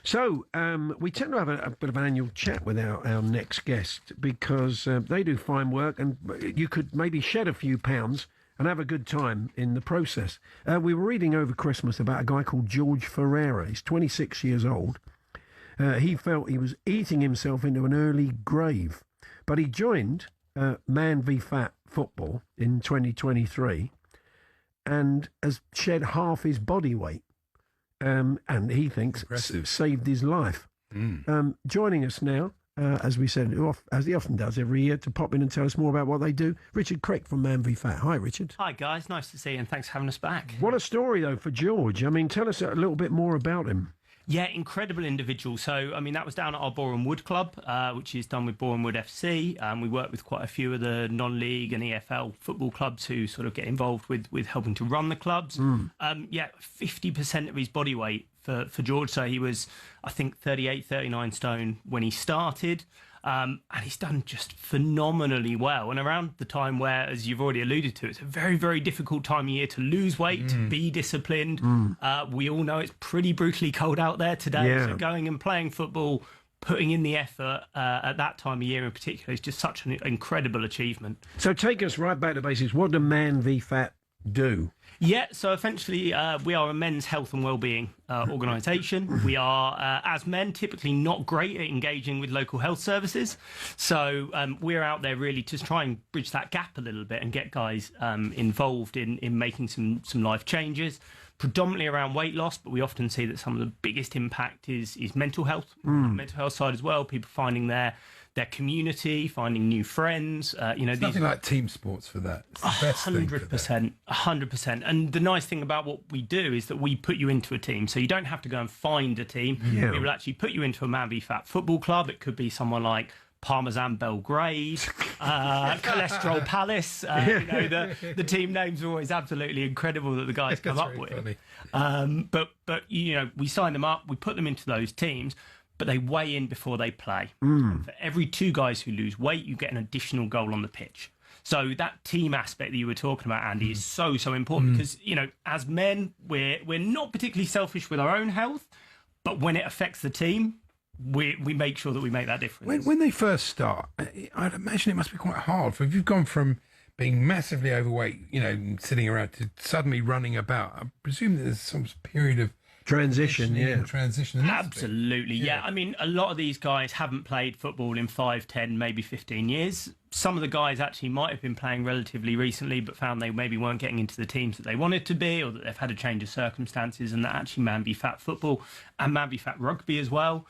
So, we tend to have a bit of an annual chat with our next guest because they do fine work and you could maybe shed a few pounds and have a good time in the process. We were reading over Christmas about a guy called George Ferreira. He's 26 years old. He felt he was eating himself into an early grave, but he joined Man v Fat Football in 2023 and has shed half his body weight. And he thinks saved his life. Joining us now, as we said, as he often does every year, to pop in and tell us more about what they do, Richard Crick from Man v Fat. Hi, Richard. Hi, guys. Nice to see you, and thanks for having us back. What a story, though, for George. I mean, tell us a little bit more about him. Yeah, incredible individual. So, I mean, that was down at our Boreham Wood Club, which is done with Boreham Wood FC. We work with quite a few of the non-league and EFL football clubs who sort of get involved with helping to run the clubs. 50% of his body weight for George. So he was, I think, 38, 39 stone when he started. And he's done just phenomenally well. And around the time where, as you've already alluded to, it's a very, very difficult time of year to lose weight, to be disciplined. We all know it's pretty brutally cold out there today. Yeah. So going and playing football, putting in the effort at that time of year in particular is just such an incredible achievement. So take us right back to basics. What do Man v Fat do? Yeah, so essentially we are a men's health and wellbeing organisation. We are, as men, typically not great at engaging with local health services. So we're out there really to try and bridge that gap a little bit and get guys involved in making some life changes, predominantly around weight loss, but we often see that some of the biggest impact is mental health, mental health side as well, people finding their community, finding new friends. It's nothing like team sports for that. It's the best thing for that. 100%. And the nice thing about what we do is that we put you into a team. So you don't have to go and find a team. Yeah. We will actually put you into a Man v Fat football club. It could be someone like Parmesan Belgrade, Cholesterol Palace. The team names are always absolutely incredible that the guys come up with. But we sign them up, we put them into those teams, but they weigh in before they play. For every 2 guys who lose weight, you get an additional goal on the pitch. So that team aspect that you were talking about, Andy, is so important because, as men, we're not particularly selfish with our own health, but when it affects the team, we make sure that we make that difference. When they first start, I'd imagine it must be quite hard. For if you've gone from being massively overweight, sitting around, to suddenly running about, I presume that there's some period of transition. Absolutely, yeah. I mean, a lot of these guys haven't played football in 5, 10, maybe 15 years. Some of the guys actually might have been playing relatively recently, but found they maybe weren't getting into the teams that they wanted to be, or that they've had a change of circumstances, and that actually Man v Fat football and Man v Fat rugby as well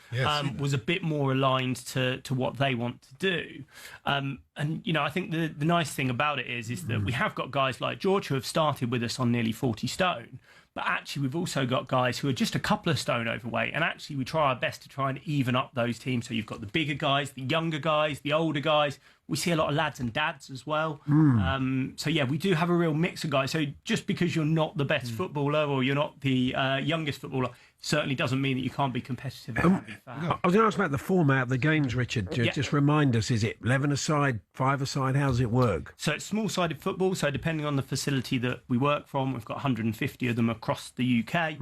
was a bit more aligned to what they want to do. And I think the nice thing about it is that we have got guys like George who have started with us on nearly 40 stone. But actually, we've also got guys who are just a couple of stone overweight. And actually, we try our best to try and even up those teams. So you've got the bigger guys, the younger guys, the older guys. We see a lot of lads and dads as well. So, yeah, we do have a real mix of guys. So just because you're not the best footballer or you're not the youngest footballer, certainly doesn't mean that you can't be competitive. I was going to ask about the format of the games, Richard. Just remind us, is it 11-a-side, 5-a-side? How does it work? So it's small-sided football. So depending on the facility that we work from, we've got 150 of them across the UK.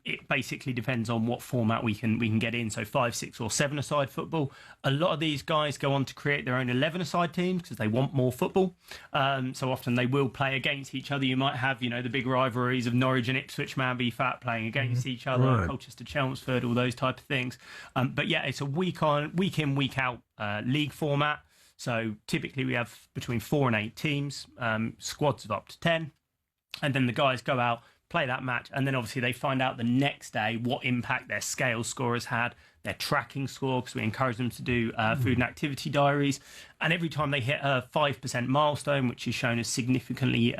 It basically depends on what format we can get in. So 5, 6 or 7-a-side football. A lot of these guys go on to create their own 11-a-side teams because they want more football. So often they will play against each other. You might have, the big rivalries of Norwich and Ipswich, Man v Fat playing against each other. Colchester, Chelmsford, all those type of things. But yeah, it's a week in, week out league format. So typically we have between 4 and 8 teams, squads of up to 10. And then the guys go out, play that match. And then obviously they find out the next day what impact their scale score has had, their tracking score, because we encourage them to do food and activity diaries. And every time they hit a 5% milestone, which is shown as significantly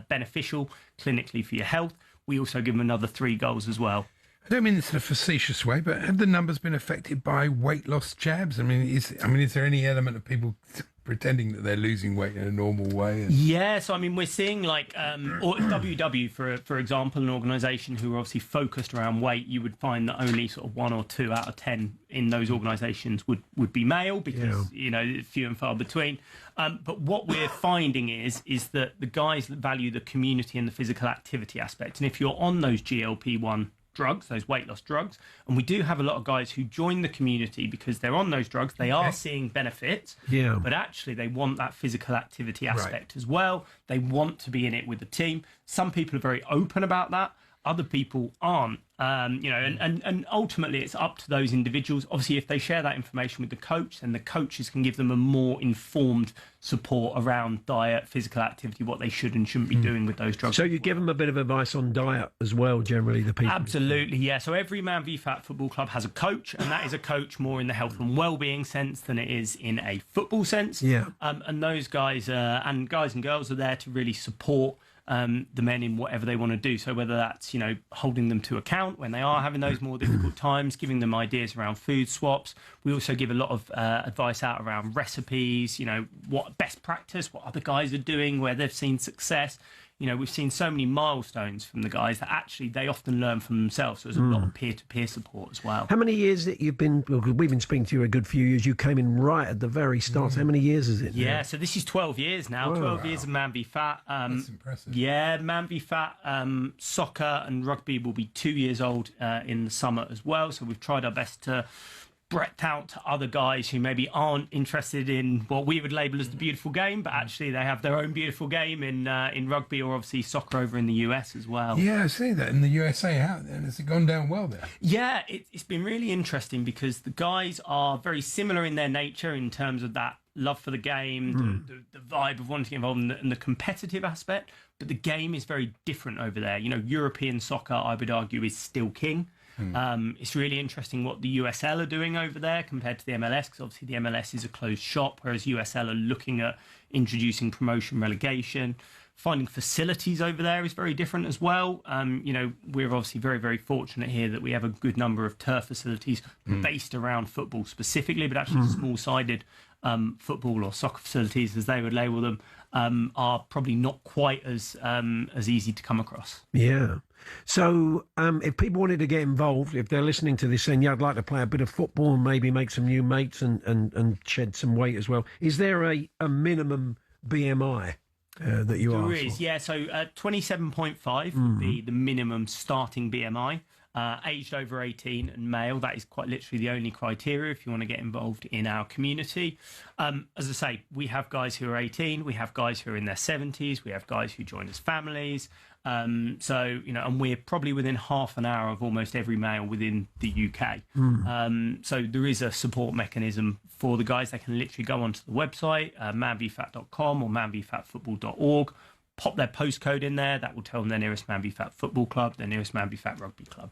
beneficial clinically for your health, we also give them another 3 goals as well. I don't mean this in a facetious way, but have the numbers been affected by weight loss jabs? Is there any element of people pretending that they're losing weight in a normal way? Yeah, so we're seeing WW, for example, an organisation who are obviously focused around weight. You would find that only sort of 1 or 2 out of 10 in those organisations would be male because few and far between. But what we're finding is that the guys value the community and the physical activity aspect. And if you're on those GLP-1 drugs, those weight loss drugs. And we do have a lot of guys who join the community because they're on those drugs. They are seeing benefits, but actually they want that physical activity aspect as well. They want to be in it with the team. Some people are very open about that. Other people aren't, and ultimately it's up to those individuals. Obviously, if they share that information with the coach, then the coaches can give them a more informed support around diet, physical activity, what they should and shouldn't be doing with those drugs. So you give them a bit of advice on diet as well, generally, the people? Absolutely, yeah. So every Man v Fat football club has a coach, and that is a coach more in the health and well-being sense than it is in a football sense. Yeah. And those guys and girls are there to really support the men in whatever they want to do. So whether that's, holding them to account when they are having those more difficult times, giving them ideas around food swaps. We also give a lot of advice out around recipes, what best practice, what other guys are doing, where they've seen success. We've seen so many milestones from the guys that actually they often learn from themselves. So there's a lot of peer-to-peer support as well. How many years that you've been, we've been speaking to you a good few years. You came in right at the very start. How many years is it now? Yeah, so this is 12 years now. 12 years of Man v Fat. That's impressive. Yeah, Man v Fat, soccer and rugby will be 2 years old in the summer as well. So we've tried our best to breadth out to other guys who maybe aren't interested in what we would label as the beautiful game, but actually they have their own beautiful game in rugby or obviously soccer over in the US as well. Yeah, I see that in the USA. Has it gone down well there? Yeah, it's been really interesting because the guys are very similar in their nature in terms of that love for the game, the vibe of wanting to get involved and the competitive aspect, but the game is very different over there. European soccer, I would argue, is still king. It's really interesting what the USL are doing over there compared to the MLS, because obviously the MLS is a closed shop, whereas USL are looking at introducing promotion, relegation. Finding facilities over there is very different as well. We're obviously very, very fortunate here that we have a good number of turf facilities based around football specifically, but actually small-sided football or soccer facilities, as they would label them, are probably not quite as easy to come across. Yeah. So if people wanted to get involved, if they're listening to this saying, yeah, I'd like to play a bit of football and maybe make some new mates and shed some weight as well, is there a minimum BMI that you are? There is, yeah. So 27.5 would be the minimum starting BMI. Aged over 18 and male, that is quite literally the only criteria if you want to get involved in our community. As I say, we have guys who are 18, we have guys who are in their 70s, we have guys who join as families. And we're probably within half an hour of almost every male within the UK. So there is a support mechanism for the guys. They can literally go onto the website, manvfat.com or manvfatfootball.org, pop their postcode in there. That will tell them their nearest Man v Fat football club, their nearest Man v Fat rugby club.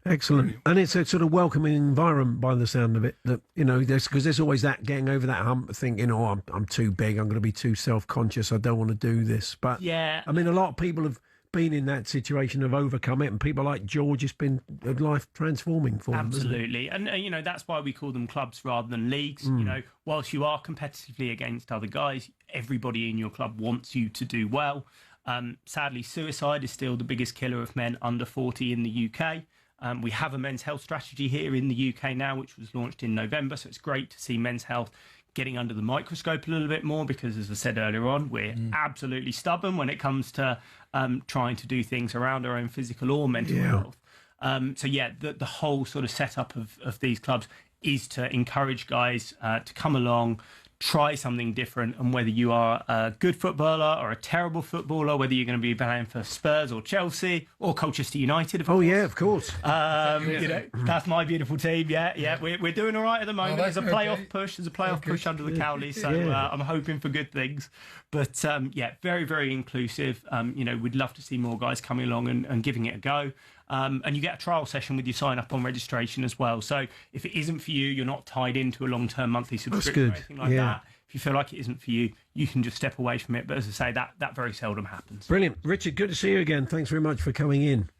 Excellent. And it's a sort of welcoming environment by the sound of it, that, because there's always that getting over that hump, thinking, I'm too big, I'm going to be too self-conscious, I don't want to do this. But yeah, I mean, a lot of people have been in that situation, have overcome it, and people like George, it's been life transforming for them. Absolutely. And that's why we call them clubs rather than leagues. Whilst you are competitively against other guys, everybody in your club wants you to do well. Sadly, suicide is still the biggest killer of men under 40 in the UK. We have a men's health strategy here in the UK now, which was launched in November. So it's great to see men's health getting under the microscope a little bit more, because, as I said earlier on, we're absolutely stubborn when it comes to trying to do things around our own physical or mental health. The whole sort of setup of these clubs is to encourage guys to come along, try something different, and whether you are a good footballer or a terrible footballer, whether you're going to be playing for Spurs or Chelsea or Colchester United, of course. Oh yeah, of course. That's my beautiful team. Yeah. We're doing all right at the moment. There's a playoff push. There's a playoff push under the Cowleys, so I'm hoping for good things. But very, very inclusive. We'd love to see more guys coming along and giving it a go. And you get a trial session with your sign up on registration as well. So if it isn't for you, you're not tied into a long-term monthly subscription or anything like that. If you feel like it isn't for you, you can just step away from it. But as I say, that very seldom happens. Brilliant. Richard, good to see you again. Thanks very much for coming in.